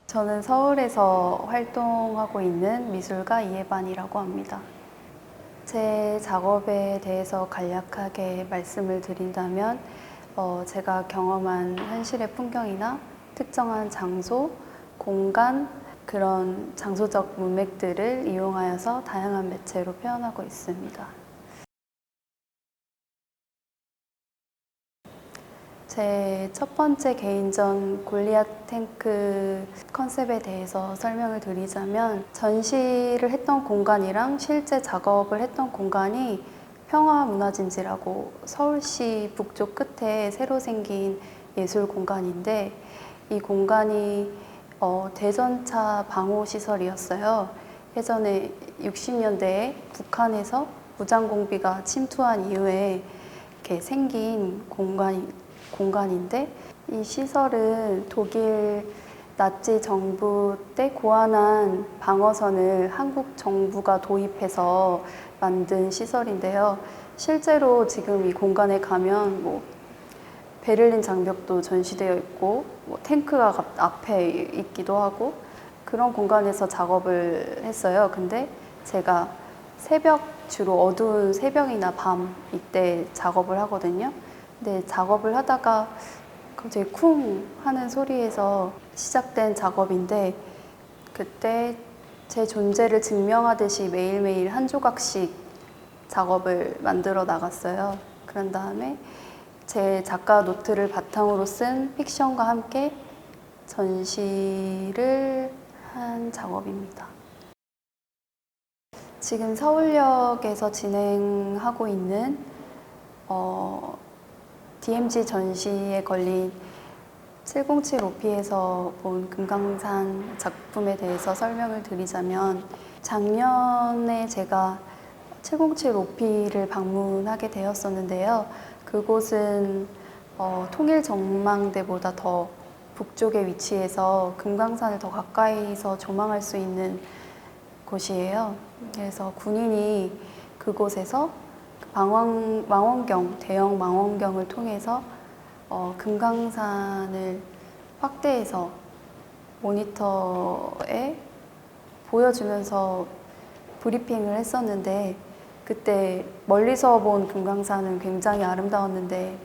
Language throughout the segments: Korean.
저는 서울에서 활동하고 있는 미술가 이혜반이라고 합니다. 제 작업에 대해서 간략하게 말씀을 드린다면 제가 경험한 현실의 풍경이나 특정한 장소, 공간, 그런 장소적 문맥들을 이용하여서 다양한 매체로 표현하고 있습니다. 제 첫 번째 개인전 골리앗 탱크 컨셉에 대해서 설명을 드리자면, 전시를 했던 공간이랑 실제 작업을 했던 공간이 평화문화진지라고 서울시 북쪽 끝에 새로 생긴 예술 공간인데, 이 공간이 대전차 방호시설이었어요. 예전에 60년대에 북한에서 무장공비가 침투한 이후에 이렇게 생긴 공간인데, 이 시설은 독일 나치 정부 때 고안한 방어선을 한국 정부가 도입해서 만든 시설인데요. 실제로 지금 이 공간에 가면 베를린 장벽도 전시되어 있고 탱크가 앞에 있기도 하고, 그런 공간에서 작업을 했어요. 근데 제가 주로 어두운 새벽이나 밤 이때 작업을 하거든요. 근데 작업을 하다가 갑자기 쿵 하는 소리에서 시작된 작업인데, 그때 제 존재를 증명하듯이 매일매일 한 조각씩 작업을 만들어 나갔어요. 그런 다음에 제 작가 노트를 바탕으로 쓴 픽션과 함께 전시를 한 작업입니다. 지금 서울역에서 진행하고 있는 DMZ 전시에 걸린 707 오피에서 본 금강산 작품에 대해서 설명을 드리자면, 작년에 제가 707 오피를 방문하게 되었었는데요. 그곳은 통일전망대보다 더 북쪽에 위치해서 금강산을 더 가까이서 조망할 수 있는 곳이에요. 그래서 군인이 그곳에서 대형 망원경을 통해서 금강산을 확대해서 모니터에 보여주면서 브리핑을 했었는데, 그때 멀리서 본 금강산은 굉장히 아름다웠는데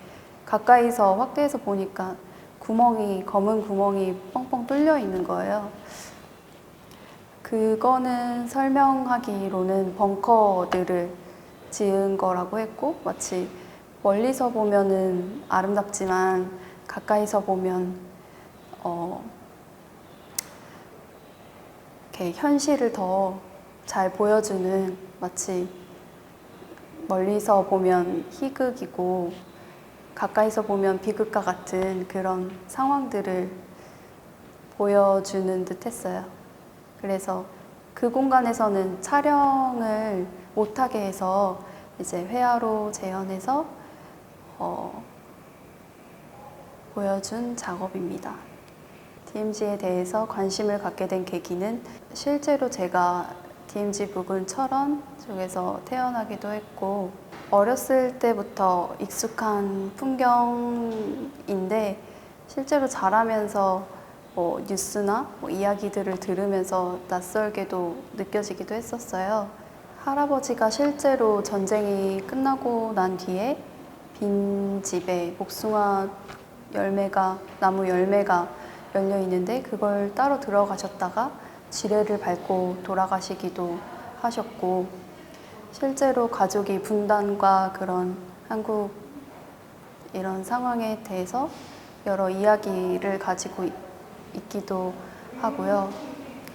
가까이서 확대해서 보니까 검은 구멍이 뻥뻥 뚫려 있는 거예요. 그거는 설명하기로는 벙커들을 지은 거라고 했고, 마치 멀리서 보면은 아름답지만 가까이서 보면 이렇게 현실을 더 잘 보여주는, 마치 멀리서 보면 희극이고 가까이서 보면 비극과 같은 그런 상황들을 보여주는 듯 했어요. 그래서 그 공간에서는 촬영을 못하게 해서 이제 회화로 재현해서 보여준 작업입니다. DMZ에 대해서 관심을 갖게 된 계기는, 실제로 제가 DMZ 부근 철원 쪽에서 태어나기도 했고, 어렸을 때부터 익숙한 풍경인데 실제로 자라면서 뉴스나 이야기들을 들으면서 낯설게도 느껴지기도 했었어요. 할아버지가 실제로 전쟁이 끝나고 난 뒤에 빈 집에 나무 열매가 열려 있는데, 그걸 따러 들어가셨다가 지뢰를 밟고 돌아가시기도 하셨고, 실제로 가족이 분단과 그런 한국 이런 상황에 대해서 여러 이야기를 가지고 있기도 하고요.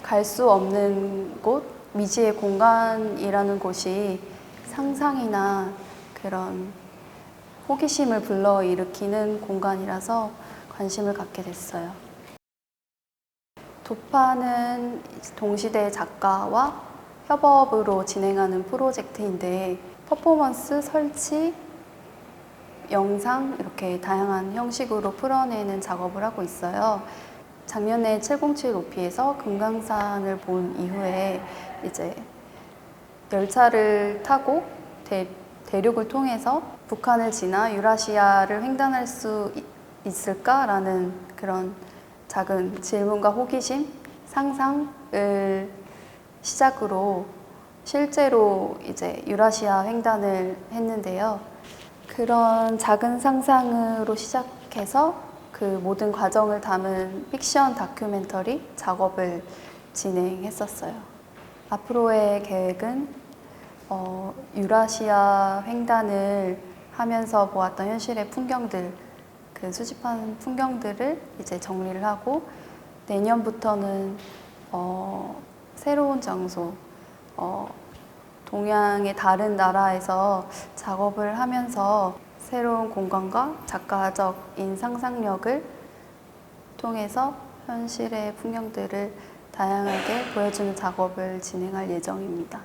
갈 수 없는 곳, 미지의 공간이라는 곳이 상상이나 그런 호기심을 불러일으키는 공간이라서 관심을 갖게 됐어요. 도파는 동시대 작가와 협업으로 진행하는 프로젝트인데, 퍼포먼스, 설치, 영상 이렇게 다양한 형식으로 풀어내는 작업을 하고 있어요. 작년에 707 오피에서 금강산을 본 이후에 이제 열차를 타고 대륙을 통해서 북한을 지나 유라시아를 횡단할 수 있을까라는 그런 작은 질문과 호기심, 상상을 시작으로 실제로 이제 유라시아 횡단을 했는데요. 그런 작은 상상으로 시작해서 그 모든 과정을 담은 픽션 다큐멘터리 작업을 진행했었어요. 앞으로의 계획은 유라시아 횡단을 하면서 보았던 현실의 풍경들, 그 수집한 풍경들을 이제 정리를 하고 내년부터는 새로운 장소, 동양의 다른 나라에서 작업을 하면서 새로운 공간과 작가적인 상상력을 통해서 현실의 풍경들을 다양하게 보여주는 작업을 진행할 예정입니다.